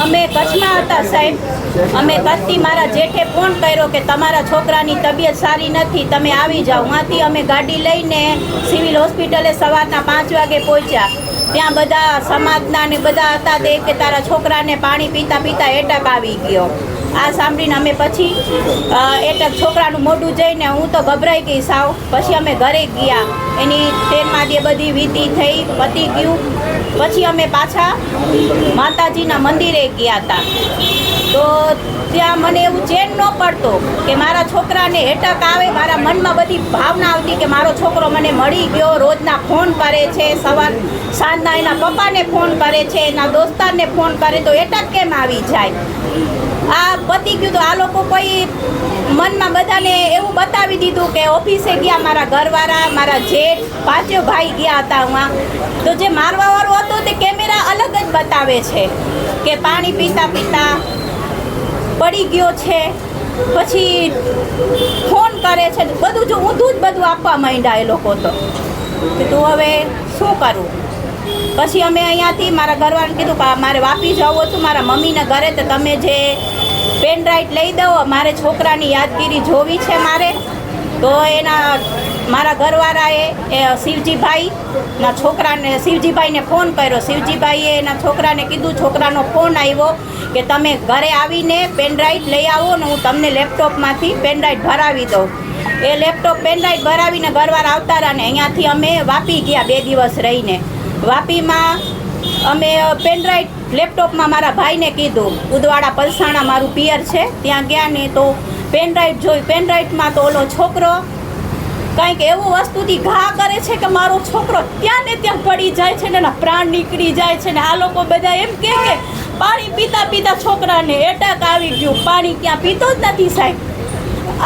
અમે કચ્છમાં હતા સાહેબ. અમે કચ્છથી મારા જેઠે ફોન કર્યો કે તમારા છોકરાની તબિયત સારી નથી, તમે આવી જાઓ. ત્યાંથી અમે ગાડી લઈને સિવિલ હોસ્પિટલે સવારના 5 વાગે પહોંચ્યા. ત્યાં બધા સમાજના ને બધા હતા તે કે તારા છોકરાને પાણી પીતા પીતા એટક આવી ગયો. આ સાંભળીને અમે પછી એટક છોકરાનું મોઢું જોઈને હું તો ગભરાઈ ગઈ સાવ. પછી અમે ઘરે ગયા, એની તેલમાંથી બધી વીતી થઈ, પતી ગયું. પછી અમે પાછા માતાજીના મંદિરે ગયા હતા. તો ત્યાં મને એવું ચેન ન પડતો કે મારા છોકરાને એટક આવે. મારા મનમાં બધી ભાવના આવતી કે મારો છોકરો મને મળી ગયો. રોજના ફોન કરે છે, સાંજના એના પપ્પાને ફોન કરે છે, એના દોસ્તારને ફોન કરે, તો એટક કેમ આવી જાય? આ પતી ગયું. તો આ લોકો કોઈ મનમાં બધાને એવું બતાવી દીધું કે ઓફિસે ગયા મારા ઘરવાળા, મારા જેઠ, 5 ભાઈ ગયા હતા હું. તો જે મારવાવાળો હતો તે કેમેરા અલગ જ બતાવે છે કે પાણી પીતા પીતા પડી ગયો છે. પછી ફોન કરે છે, બધું જો ઊંધું જ બધું આપવા માંડ્યા એ લોકો. તો તું હવે શું કરું? પછી અમે અહીંયાથી મારા ઘરવાળાને કીધું કે મારે વાપી જવું હતું મારા મમ્મીના ઘરે, તો તમે જે પેન ડ્રાઈવ લઈ દો, મારે છોકરાની યાદગીરી જોવી છે મારે. તો એના મારા ઘરવાળાએ શિવજીભાઈના છોકરાને, શિવજીભાઈને ફોન કર્યો. શિવજીભાઈએ એના છોકરાને કીધું, છોકરાનો ફોન આવ્યો કે તમે ઘરે આવીને પેન ડ્રાઈવ લઈ આવો ને હું તમને લેપટોપમાંથી પેન ડ્રાઈવ ભરાવી દઉં. એ લેપટોપ પેન ડ્રાઈવ ભરાવીને ઘરવાળા આવતા રહ્યા ને અહીંયાથી અમે વાપી ગયા 2 દિવસ રહીને. વાપીમાં અમે પેનડ્રાઈવ લેપટોપમાં મારા ભાઈને કીધું, ઉદવાડા પલસાણા મારું પિયર છે, ત્યાં ગયા ને તો પેનડ્રાઈવ જોઈ. પેનડ્રાઈવમાં તો ઓલો છોકરો કંઈક એવું વસ્તુથી ઘા કરે છે કે મારો છોકરો ત્યાં ને ત્યાં પડી જાય છે ને એના પ્રાણ નીકળી જાય છે. ને આ લોકો બધા એમ કે પાણી પીતા પીતા છોકરાને એટક આવી ગયું. પાણી ક્યાં પીતો જ નથી સાહેબ.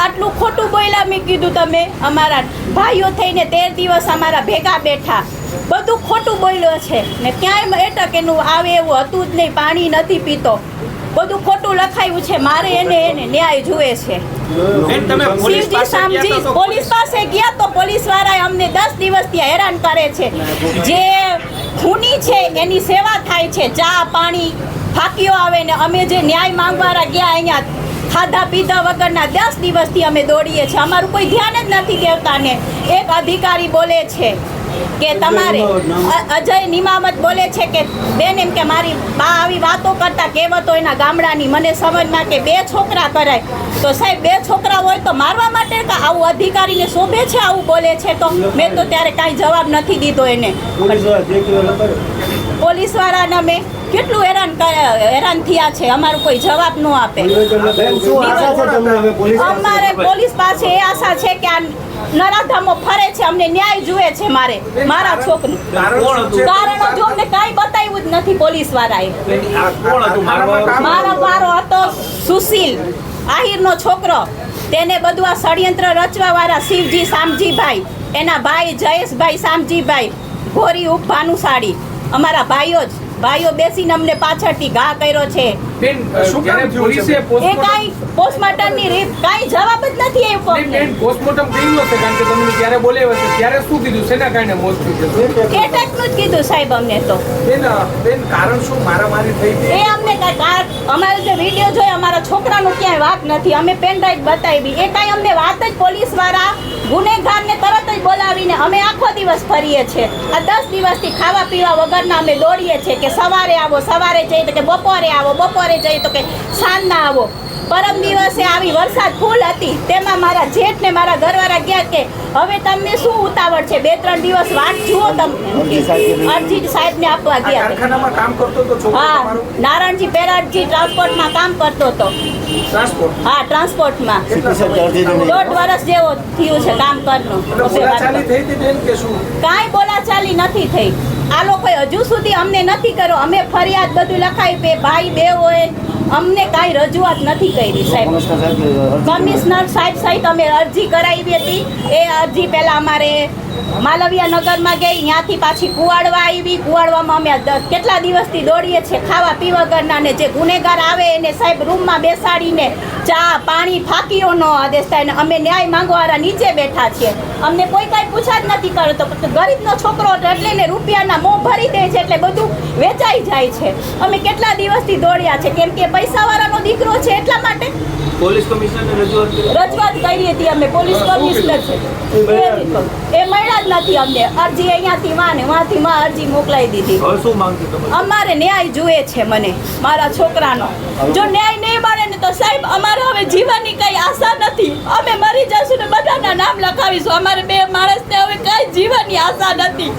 આટલું ખોટું બોલ્યા. મેં કીધું તમે અમારા ભાઈઓ થઈને 13 દિવસ અમારા ભેગા બેઠા, બધું ખોટું બોલ્યો છે ને ક્યાંય એટક એનું આવે એવું હતું જ નહીં. પાણી નથી પીતો, બધું ખોટું લખાયું છે. મારે એને ન્યાય જુએ છે. શિવજી સામજી પોલીસ પાસે ગયા તો પોલીસ વાળાએ અમને 10 દિવસથી હેરાન કરે છે. જે ખૂની છે એની સેવા થાય છે, ચા પાણી ફાંકીઓ આવે ને અમે જે ન્યાય માંગવાળા ગયા અહીંયા ખાધા પીધા વગરના 10 દિવસથી અમે દોડીએ છીએ. અમારું કોઈ ધ્યાન જ નથી દેવતા ને. એક અધિકારી બોલે છે કે તમારે અજય નિમામત બોલે છે કે બેન એમ કે મારી બા આવી વાતો કરતા કહેવતો એના ગામડાની મને સમજમાં કે 2 છોકરા કરાય. તો સાહેબ 2 છોકરા હોય તો મારવા માટે કે આવું અધિકારીને શોભે છે? આવું બોલે છે. તો મેં તો ત્યારે કાંઈ જવાબ નથી દીધો એને. પોલીસવાળાને અમે કેટલું હેરાન થયા છે, અમારું કોઈ જવાબ ન આપે. અમારે પોલીસ પાસે એ આશા છે કે આ નરાધામો ફરે છે, અમને ન્યાય જુએ છે. મારા છોકરું કારણો જો અમને કાંઈ બતાવ્યું જ નથી પોલીસ વાળાએ. મારો વારો હતો સુશીલ આહિરનો છોકરો, તેને બધું આ ષડયંત્ર રચવા વાળા શિવજી સામજીભાઈ, એના ભાઈ જયેશભાઈ સામજીભાઈ, ગોરી ઉપ ભાનુશાળી, અમારા ભાઈઓ બેસીને અમને પાછળથી ઘા કર્યો છે. એ કાંઈ પોસ્ટમોર્ટમની રીત કાંઈ જવાબ જ નથી આવ્યો. પોસ્ટમોર્ટમ કર્યું હશે કારણ કે તમને જ્યારે બોલાવ્યા હશે ત્યારે શું કીધું, શેના કારણે મોત થયું? એટેકનું જ કીધું સાહેબ અમને. તો બેન કારણ શું મારામારી થઈ એ અમને અમારો જે વિડીયો જોયો અમારા છોકરાનો ક્યાંય વાત નથી. અમે પેન ડ્રાઈવ બતાવી, એ કાંઈ અમને વાત જ પોલીસવાળા ગુનેગારને તરત જ બોલાવીને અમે આખો દિવસ ફરીએ છીએ. આ 10 દિવસથી ખાવા પીવા વગરના અમે દોડીએ છીએ કે સવારે આવો, સવારે જઈએ તો કે બપોરે આવો, બપોરે જઈએ તો કે સાંજના આવો. પરમ દિવસે આવી વરસાદ ફૂલ હતી, તેમાં મારા જેઠ ને મારા ઘરવાળા ગયા કે હવે તમને શું ઉતાવળ છે, 2-3 દિવસ વાટ જુઓ. તમે અરજી સાહેબને આપવા ગયા. હા, નારાયણજી પેરાડજી ટ્રાન્સપોર્ટમાં કામ કરતો હતો. હા, ટ્રાન્સપોર્ટમાં 1.5 વર્ષ જેવો થયું છે કામ કરનું. કાંઈ બોલાચાલી નથી થઈ. આ લોકોએ હજુ સુધી અમને નથી કર્યો. અમે ફરિયાદ બધું લખાવી, ભાઈ 2 હોય, અમને કાંઈ રજૂઆત નથી કરી સાહેબ. કમિશનર સાહેબ સહિત અમે અરજી કરાવી હતી. એ અરજી પહેલાં અમારે માલવિયા નગરમાં ગઈ, ત્યાંથી પાછી કુવાડવા આવી. કુવાડવામાં અમે કેટલા દિવસથી દોડીએ છીએ ખાવા પીવા વગરના. ને જે ગુનેગાર આવે એને સાહેબ રૂમમાં બેસાડીને ચા પાણી ફાંકીઓ ન આદેશ થાય ને અમે ન્યાય માંગવાળા નીચે બેઠા છીએ. અમને કોઈ કાંઈ પૂછા જ નથી કરતો. ગરીબનો છોકરો એટલે એને રૂપિયાના મોં ભરી દે છે એટલે બધું વેચાઈ જાય છે. અમે કેટલા દિવસથી દોડ્યા છે કેમ કે પૈસાવાળાનો દીકરો છે એટલા માટે પોલીસ કમિશનરને રજૂઆત કરી હતી અમે. પોલીસ કમિશનર છે એ મળ્યા જ નથી અમને. અરજી અહીંયાથી વાંથી અરજી મોકલાઈ દીધી. હવે શું માંગ છે તમારી? અમારે ન્યાય જુએ છે મને મારા છોકરાનો. જો ન્યાય નહીં મળે ને તો સાહેબ અમારે હવે જીવનની કઈ આશા નથી. અમે મરી જશું ને બધાના નામ લખાવીશું. અમારે બે માણસને હવે કઈ જીવનની આશા નથી.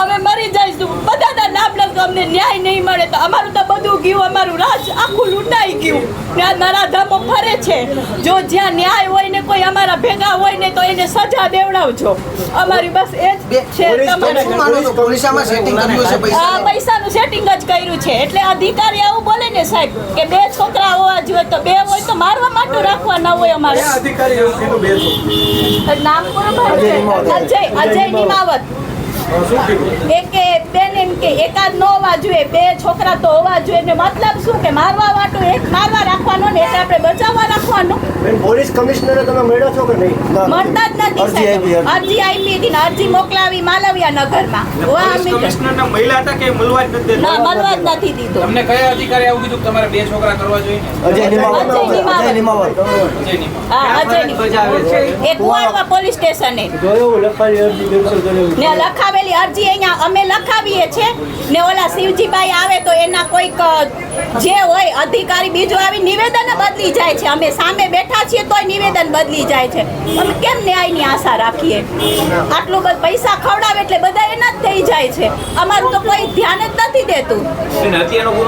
અમે મરી જઈશું બધાના નામ લખો. અમને ન્યાય નહીં મળે તો અમારું તો બધું ગયું. અમારું રાજ આખું લૂંટાઈ ગયું. ત્યાં નરાધામો ફરે છે. જો જ્યાં ન્યાય હોય ને કોઈ અમારા ભેગા હોય ને તો એને સજા દેવડાવજો. અમારી બસ એ જ છે. આ પૈસાનું સેટિંગ જ કર્યું છે એટલે અધિકારી આવું બોલે ને સાહેબ કે બે છોકરા હોવા જોઈએ તો બે હોય તો મારવા માટે રાખવા ના હોય અમારે. કયા અધિકારી એવું કીધું બે છો? નામ પૂરું છે અજય નિમાવત. શું કીધું? કે બેન એમ કે એકાદ ન હોવા જોઈએ બે છોકરા તો હોવા જોઈએ ને મતલબ શું કે મારવા વાટું એક મારવા રાખવાનો ને એટલે આપણે બચાવવા રાખવાનો. પોલીસ કમિશનરે તમે મળ્યો છો કે નહીં? મળતા જ નથી સાહેબ. અરજી આપી હતી ને અરજી મોકલાવી માલવિયા નગરમાં. પોલીસ કમિશનરના મહિલા હતા કે મળવા જ નથી ના મળવા જ નથી દીધું. તમને કયા અધિકારી આવું કીધું કે તમારે બે છોકરા કરવા જોઈએ? અજય નિમાવત. અજય નિમાવત. અજય નિમાવત. હા અજય નિમાવત. એ કુવાડવા પોલીસ સ્ટેશને જોયું લખાઈ અરજી કેન્સલ કરેલી. ને લખાવેલી અરજી અહીંયા અમે લખાવીએ છે ને ઓલા શિવજીભાઈ આવે તો એના કોઈક જે હોય અધિકારી બીજો આવી નિવેદન બદલી જાય છે. અમે સામે બેઠા છીએ તોય નિવેદન બદલી જાય છે. અમે કેમ ન્યાયની આશા રાખીએ? આટલું બધું પૈસા ખવડાવે એટલે બધા એના જ થઈ જાય છે. અમારું તો કોઈ ધ્યાન જ નથી દેતું. હત્યાનો ગુનો